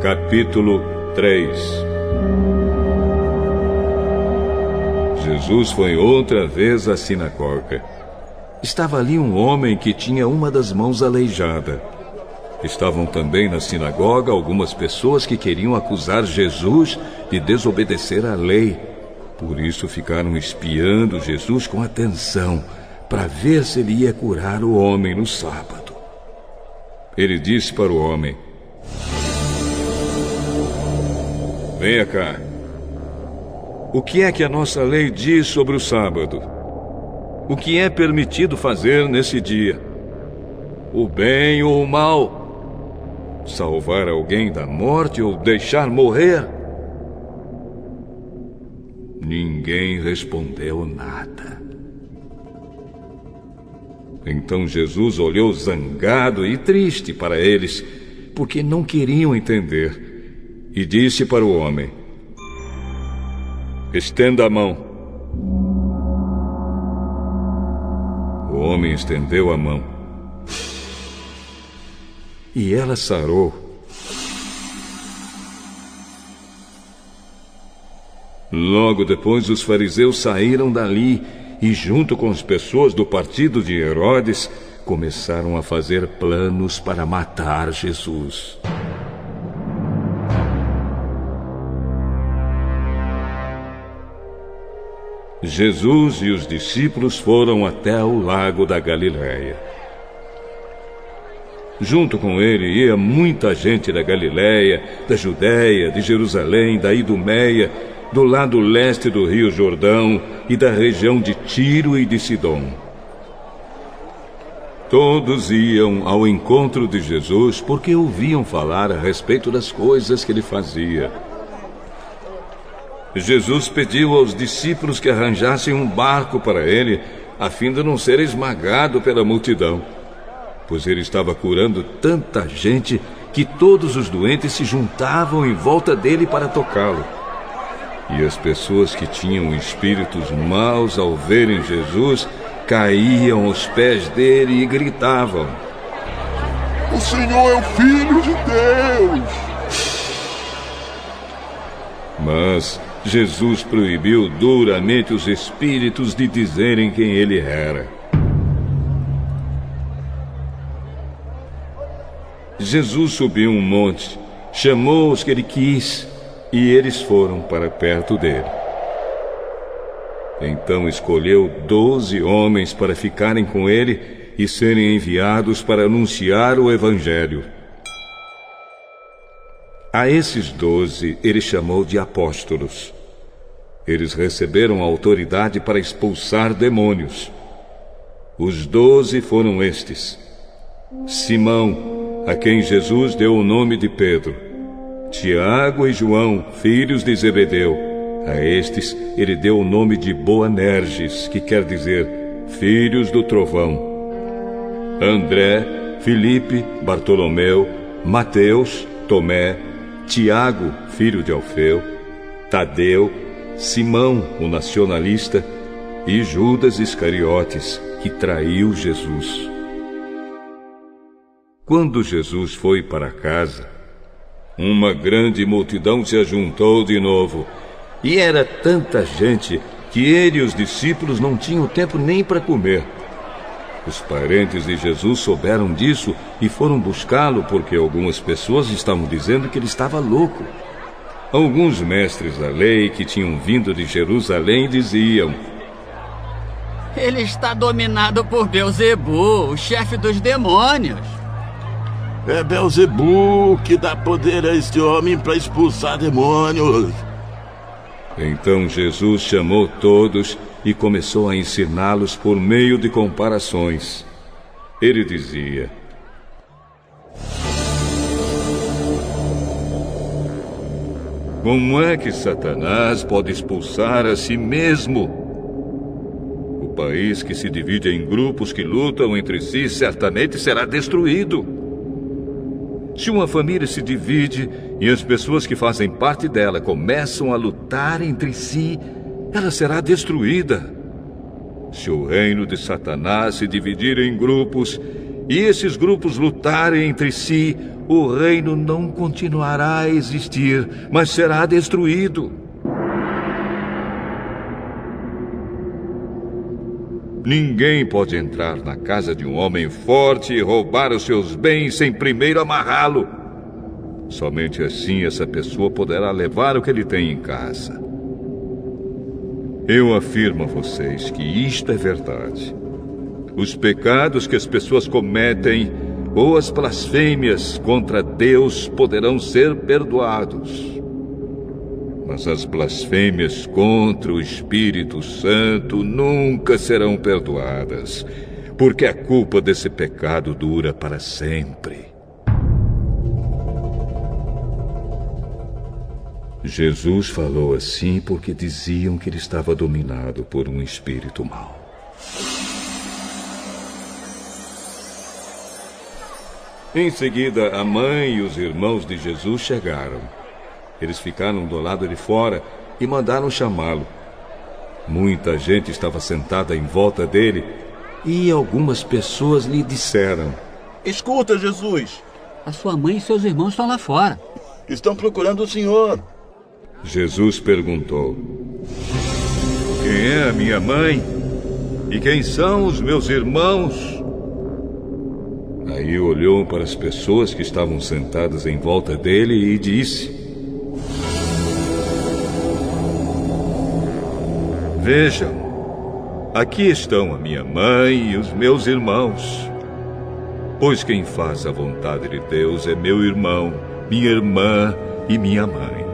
Capítulo 3. Jesus foi outra vez à sinagoga. Estava ali um homem que tinha uma das mãos aleijada. Estavam também na sinagoga algumas pessoas que queriam acusar Jesus de desobedecer à lei. Por isso ficaram espiando Jesus com atenção, para ver se ele ia curar o homem no sábado. Ele disse para o homem: venha cá. O que é que a nossa lei diz sobre o sábado? O que é permitido fazer nesse dia? O bem ou o mal? Salvar alguém da morte ou deixar morrer? Ninguém respondeu nada. Então Jesus olhou zangado e triste para eles, porque não queriam entender, e disse para o homem: estenda a mão. O homem estendeu a mão, e ela sarou. Logo depois, os fariseus saíram dali e, junto com as pessoas do partido de Herodes, começaram a fazer planos para matar Jesus. Jesus e os discípulos foram até o lago da Galileia. Junto com ele ia muita gente da Galileia, da Judéia, de Jerusalém, da Idumeia, do lado leste do rio Jordão e da região de Tiro e de Sidom. Todos iam ao encontro de Jesus porque ouviam falar a respeito das coisas que ele fazia. Jesus pediu aos discípulos que arranjassem um barco para ele, a fim de não ser esmagado pela multidão, pois ele estava curando tanta gente que todos os doentes se juntavam em volta dele para tocá-lo. E as pessoas que tinham espíritos maus, ao verem Jesus, caíam aos pés dele e gritavam: o Senhor é o Filho de Deus! Mas Jesus proibiu duramente os espíritos de dizerem quem ele era. Jesus subiu um monte, chamou os que ele quis, e eles foram para perto dele. Então escolheu 12 homens para ficarem com ele e serem enviados para anunciar o Evangelho. A esses 12 ele chamou de apóstolos. Eles receberam autoridade para expulsar demônios. Os 12 foram estes: Simão, a quem Jesus deu o nome de Pedro; Tiago e João, filhos de Zebedeu. A estes ele deu o nome de Boanerges, que quer dizer filhos do trovão; André, Filipe, Bartolomeu, Mateus, Tomé, Tiago, filho de Alfeu, Tadeu, Simão, o nacionalista, e Judas Iscariotes, que traiu Jesus. Quando Jesus foi para casa, uma grande multidão se ajuntou de novo, e era tanta gente que ele e os discípulos não tinham tempo nem para comer. Os parentes de Jesus souberam disso e foram buscá-lo, porque algumas pessoas estavam dizendo que ele estava louco. Alguns mestres da lei que tinham vindo de Jerusalém diziam: ele está dominado por Beelzebu, o chefe dos demônios. É Beelzebu que dá poder a este homem para expulsar demônios. Então Jesus chamou todos e começou a ensiná-los por meio de comparações. Ele dizia: como é que Satanás pode expulsar a si mesmo? O país que se divide em grupos que lutam entre si certamente será destruído. Se uma família se divide e as pessoas que fazem parte dela começam a lutar entre si, ela será destruída. Se o reino de Satanás se dividir em grupos, e esses grupos lutarem entre si, o reino não continuará a existir, mas será destruído. Ninguém pode entrar na casa de um homem forte e roubar os seus bens sem primeiro amarrá-lo. Somente assim essa pessoa poderá levar o que ele tem em casa. Eu afirmo a vocês que isto é verdade. Os pecados que as pessoas cometem ou as blasfêmias contra Deus poderão ser perdoados. Mas as blasfêmias contra o Espírito Santo nunca serão perdoadas, porque a culpa desse pecado dura para sempre. Jesus falou assim porque diziam que ele estava dominado por um espírito mau. Em seguida, a mãe e os irmãos de Jesus chegaram. Eles ficaram do lado de fora e mandaram chamá-lo. Muita gente estava sentada em volta dele e algumas pessoas lhe disseram: Escuta, Jesus. A sua mãe e seus irmãos estão lá fora. Estão procurando o Senhor. Jesus perguntou: Quem é a minha mãe? E quem são os meus irmãos? Aí olhou para as pessoas que estavam sentadas em volta dele e disse: Vejam, aqui estão a minha mãe e os meus irmãos. Pois quem faz a vontade de Deus é meu irmão, minha irmã e minha mãe.